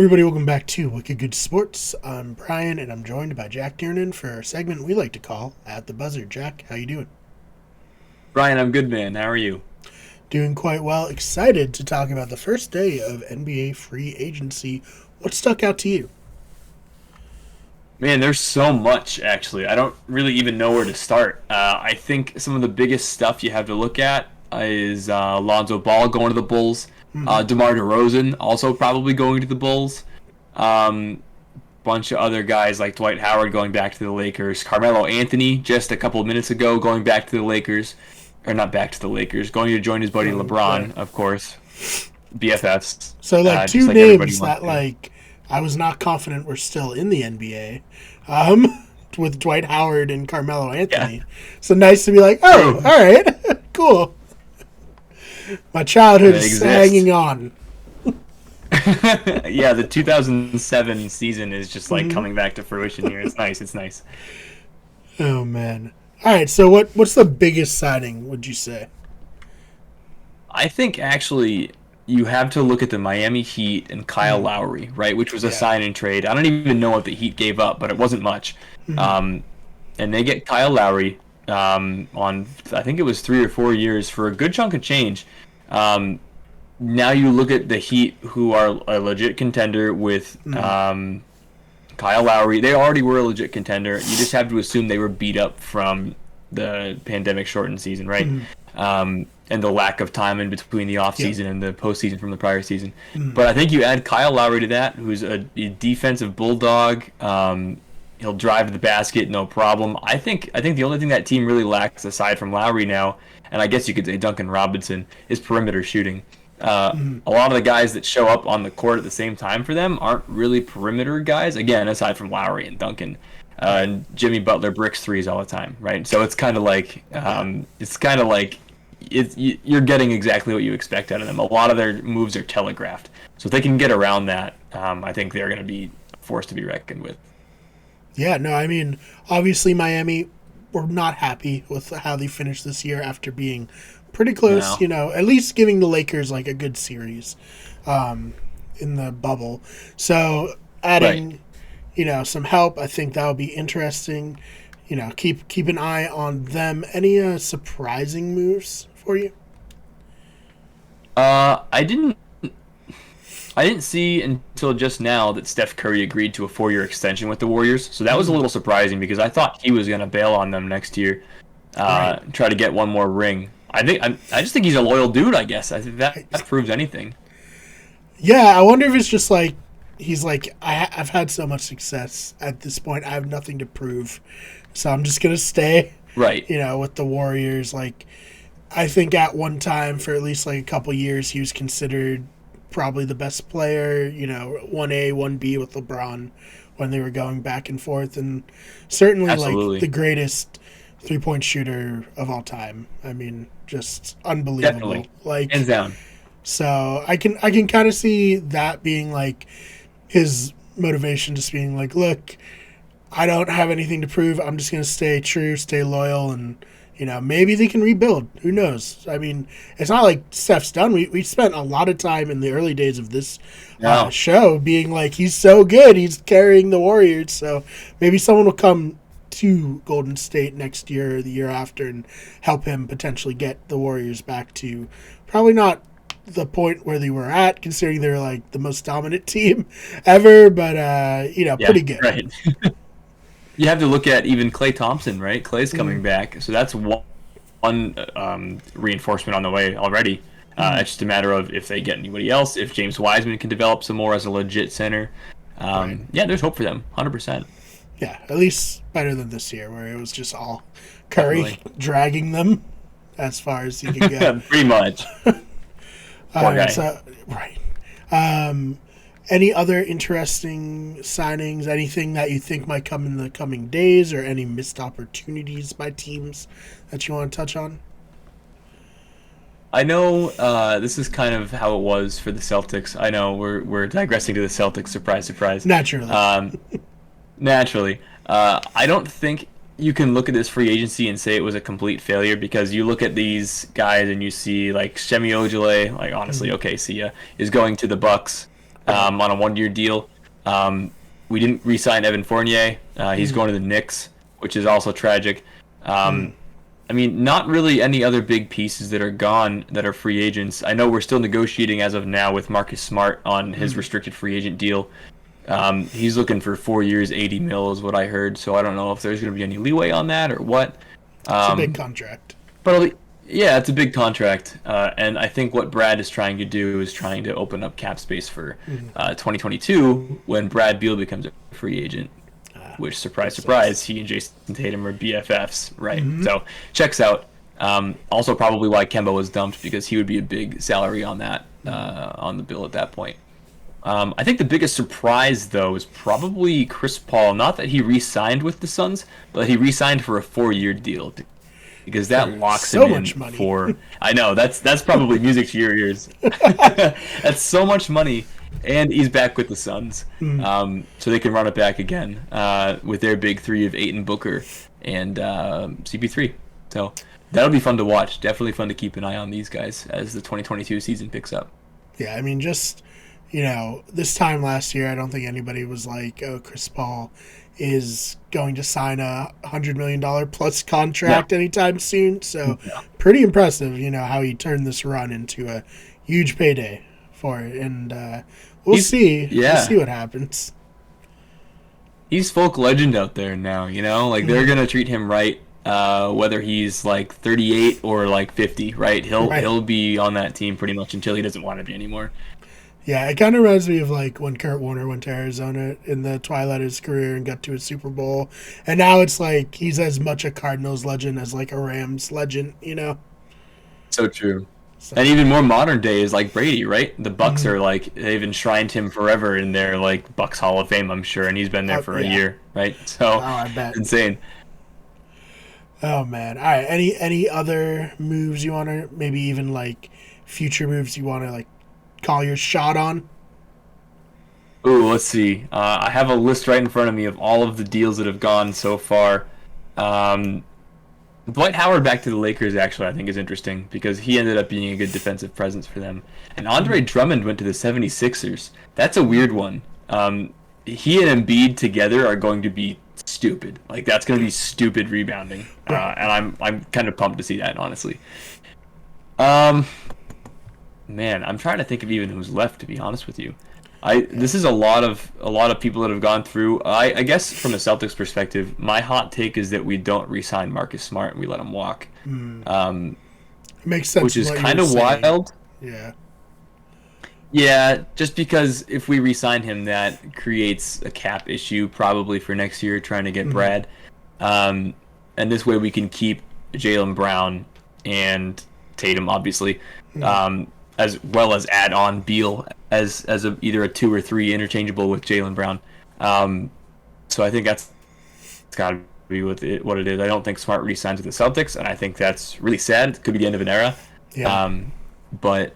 Everybody, welcome back to Wicked Good Sports. I'm Brian, and I'm joined by Jack Tiernan for a segment we like to call At the Buzzer. Jack, how you doing? Brian, I'm good, man. How are you? Doing quite well. Excited to talk about the first day of NBA free agency. What stuck out to you? Man, there's so much, actually. I don't really even know where to start. I think some of the biggest stuff you have to look at is Lonzo Ball going to the Bulls, Mm-hmm. DeMar DeRozan also probably going to the Bulls, um, bunch of other guys like Dwight Howard going back to the Lakers, Carmelo Anthony just a couple of minutes ago going back to the Lakers, or not back to the Lakers, going to join his buddy Right. LeBron, of course, BFFs, So, just two like everybody names wants that, to. I was not confident were still in the NBA, with Dwight Howard and Carmelo Yeah, Anthony. So nice to be like, oh, true. all right, cool. My childhood They is exist. hanging on. Yeah, the 2007 season is just like Mm-hmm. coming back to fruition here. It's nice. It's nice. Oh man. All right. So what's the biggest signing? Would you say? I think actually you have to look at the Miami Heat and Kyle Mm, Lowry, right? Which was a yeah. sign and trade. I don't even know what the Heat gave up, but it wasn't much. Mm, Um, and they get Kyle Lowry on I think it was 3 or 4 years for a good chunk of change. Um, Now you look at the Heat, who are a legit contender with mm, Kyle Lowry. They already were a legit contender. You just have to assume they were beat up from the pandemic shortened season, right? mm, And the lack of time in between the yep. offseason and the postseason from the prior season. Mm, But I think you add Kyle Lowry to that, who's a defensive bulldog. He'll drive to the basket, no problem. I think the only thing that team really lacks, aside from Lowry now, and I guess you could say Duncan Robinson, is perimeter shooting. mm, A lot of the guys that show up on the court at the same time for them aren't really perimeter guys. Again, aside from Lowry and Duncan, right. and Jimmy Butler bricks threes all the time, right? So Yeah. it's kind of like you're getting exactly what you expect out of them. A lot of their moves are telegraphed, so if they can get around that, I think they're going to be a force to be reckoned with. Yeah. No. I mean, obviously Miami were not happy with how they finished this year after being pretty close. No, At least giving the Lakers like a good series, in the bubble. So right. adding, some help. I think that would be interesting. Keep an eye on them. Any surprising moves for you? Uh, I didn't I didn't see until just now that Steph Curry agreed to a 4-year extension with the Warriors. So that was a Mm, little surprising because I thought he was going to bail on them next year, right. try to get one more ring. I just think he's a loyal dude. I guess I think I, that proves anything. yeah, I wonder if it's just like he's like I've had so much success at this point. I have nothing to prove, so I'm just gonna stay. Right. With the Warriors. Like I think at one time for at least like a couple years he was considered probably the best player. 1A, 1B with LeBron when they were going back and forth, and certainly like the Absolutely. greatest 3-point shooter of all time. I mean, just unbelievable. Definitely. Like Hands down. so I can kind of see that being like his motivation, just being like, look, I don't have anything to prove. I'm just going to stay true, stay loyal, and maybe they can rebuild. Who knows? I mean, it's not like Steph's done. We spent a lot of time in the early days of this No. show being like, he's so good, he's carrying the Warriors. So maybe someone will come to Golden State next year or the year after and help him potentially get the Warriors back to probably not the point where they were at, considering they're like the most dominant team ever, but Yeah. pretty good. Right. You have to look at even Klay Thompson, right? Klay's coming Mm, back, so that's one reinforcement on the way already. mm, It's just a matter of if they get anybody else, if James Wiseman can develop some more as a legit center. right. Yeah, there's hope for them, 100%. Yeah, at least better than this year, where it was just all Curry Definitely. dragging them as far as he could go. Pretty much. All Poor right, guy. so right. Um, any other interesting signings? Anything that you think might come in the coming days, or any missed opportunities by teams that you want to touch on? I know this is kind of how it was for the Celtics. I know we're digressing to the Celtics. Surprise, surprise. Naturally. Um, Naturally, I don't think you can look at this free agency and say it was a complete failure because you look at these guys and you see like Shemi Ojale, like honestly, Mhm. okay, see ya, is going to the Bucks. Right. on a 1-year deal. We didn't re-sign Evan Fournier. He's Mm, going to the Knicks, which is also tragic. mm, Um, I mean, not really any other big pieces that are gone that are free agents. I know we're still negotiating as of now with Marcus Smart on his mm. restricted free agent deal. He's looking for 4 years, 80 mil is what I heard. So I don't know if there's going to be any leeway on that or what. It's a big Um, contract. but yeah, it's a big contract, and I think what Brad is trying to do is trying to open up cap space for Mm. 2022 when Brad Beal becomes a free agent. Which, surprise, Makes sense. surprise, he and Jason Tatum are BFFs, right? Mm-hmm. So checks out. Also, probably why Kemba was dumped because he would be a big salary on that on the bill at that point. I think the biggest surprise though is probably Chris Paul. Not that he re-signed with the Suns, but he re-signed for a 4-year deal because that For locks him so in much money. for. I know that's probably music to your ears. That's so much money, and he's back with the Suns, Mm. so they can run it back again with their big three of Ayton, Booker, and CP3. So that'll be fun to watch. Definitely fun to keep an eye on these guys as the 2022 season picks up. Yeah, I mean, just, this time last year, I don't think anybody was like, oh, Chris Paul is going to sign a $100 million plus No, contract anytime soon. So, no. pretty impressive, how he turned this run into a huge payday for it. And we'll He's see. We'll yeah. see what happens. He's folk legend out there now, like they're Mm, gonna treat him right, whether he's like 38 or like 50, right? He'll right. he'll be on that team pretty much until he doesn't want to be anymore. Yeah, it kind of reminds me of like when Kurt Warner went to Arizona in the twilight of his career and got to a Super Bowl, and now it's like he's as much a Cardinals legend as like a Rams legend. So true. And So, even more modern day is like Brady, right? The Bucks mm, are like they've enshrined him forever in their like Bucks Hall of Fame, I'm sure, and he's been there for a yeah. year, right? Oh, So I bet. insane. Oh man. All right. Any other moves you want to maybe even like future moves you want to like call your shot on? Ooh, let's see. I have a list right in front of me of all of the deals that have gone so far. Um, Dwight Howard back to the Lakers actually I think is interesting because he ended up being a good defensive presence for them. And Andre Mm, Drummond went to the 76ers. That's a weird one. He and Embiid together are going to be stupid. Like that's going to be stupid rebounding. right. And I'm kind of pumped to see that honestly. Um, Man, I'm trying to think of even who's left to be honest with you. Yeah. This is a lot of people that have gone through. I guess from a Celtics perspective, my hot take is that we don't re-sign Marcus Smart and we let him walk, Mm, um, it makes sense which with is what you kind were of saying. wild. Yeah. Yeah, just because if we re-sign him, that creates a cap issue probably for next year, trying to get Mm, Brad, and this way we can keep Jaylen Brown and Tatum, obviously, mm. as well as add on Beal as either a 2 or 3 interchangeable with Jaylen Brown. Um, so I think that's got to be what it is. I don't think Smart re-signs with the Celtics, and I think that's really sad. It could be the end of an era. Yeah. Um, but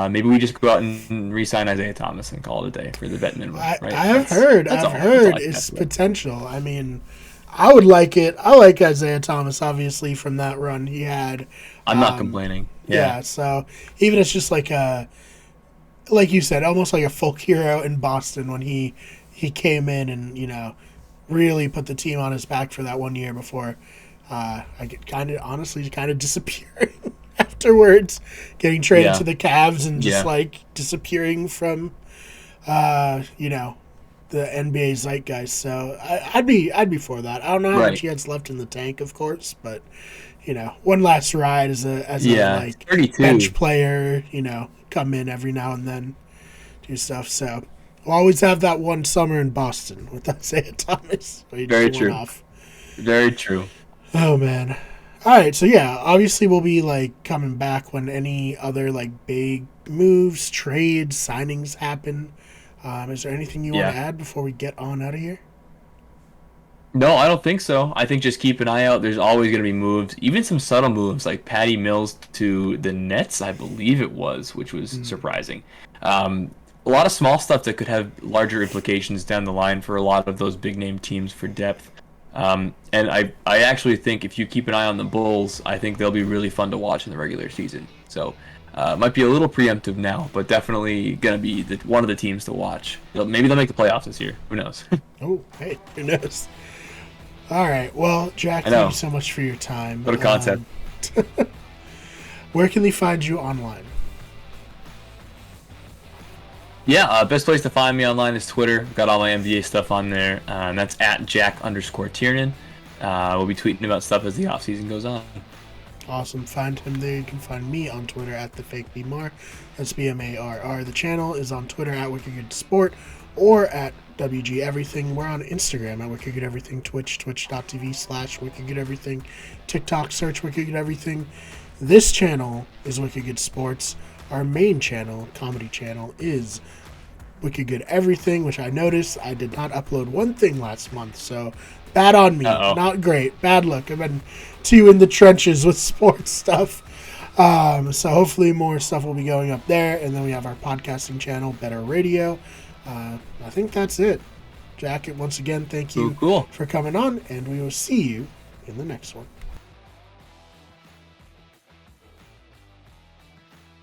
maybe we just go out and re-sign Isaiah Thomas and call it a day for the vet minimum, I right? I have That's heard. that's I've all. That's all heard I can ask it's for. potential. I mean, I would like it. I like Isaiah Thomas obviously from that run he had. I'm not Um, complaining. Yeah, yeah. So even it's just like you said, almost like a folk hero in Boston when he came in and really put the team on his back for that 1 year before I get kind of honestly kind of disappearing afterwards, getting traded to yeah, the Cavs and just yeah, like disappearing from uh, you know the NBA zeitgeist. So I'd be for that. I don't know how much right. he has left in the tank, of course, but one last ride as a Yeah, like 32. bench player. Come in every now and then, do stuff. So we'll always have that one summer in Boston with Isaiah Thomas where he just Very went true. off. Very true. Oh man. All right, so yeah, obviously we'll be like coming back when any other like big moves, trades, signings happen. Is there anything you want to Yeah. add before we get on out of here? No, I don't think so. I think just keep an eye out. There's always going to be moves, even some subtle moves like Patty Mills to the Nets, I believe it was, which was Mm, surprising. A lot of small stuff that could have larger implications down the line for a lot of those big name teams for depth. And I actually think if you keep an eye on the Bulls, I think they'll be really fun to watch in the regular season. So Might be a little preemptive now, but definitely going to be one of the teams to watch. Maybe they'll make the playoffs this year. Who knows? Oh, hey, who knows? All right. Well, Jack, I know. thank you so much for your time. What a concept. Where can they find you online? Yeah, best place to find me online is Twitter. Got all my NBA stuff on there. That's at Jack_Tiernan. We'll be tweeting about stuff as the offseason goes on. Awesome. Find him there. You can find me on Twitter at TheFakeBMar. That's BMARR. The channel is on Twitter at WickedGoodSport or at WG Everything. We're on Instagram at Wicked Good Everything, twitch.tv/WickedGoodEverything, TikTok, search Wicked Good Everything. This channel is Wicked Good Sports. Our main channel, comedy channel, is Wicked Good Everything, which I noticed I did not upload one thing last month, so bad on me. Uh-oh. Not great. Bad luck. I've been too in the trenches with sports stuff. So hopefully more stuff will be going up there. And then we have our podcasting channel, Better Radio. I think that's it. Jack, once again, thank you Cool. for coming on, and we will see you in the next one.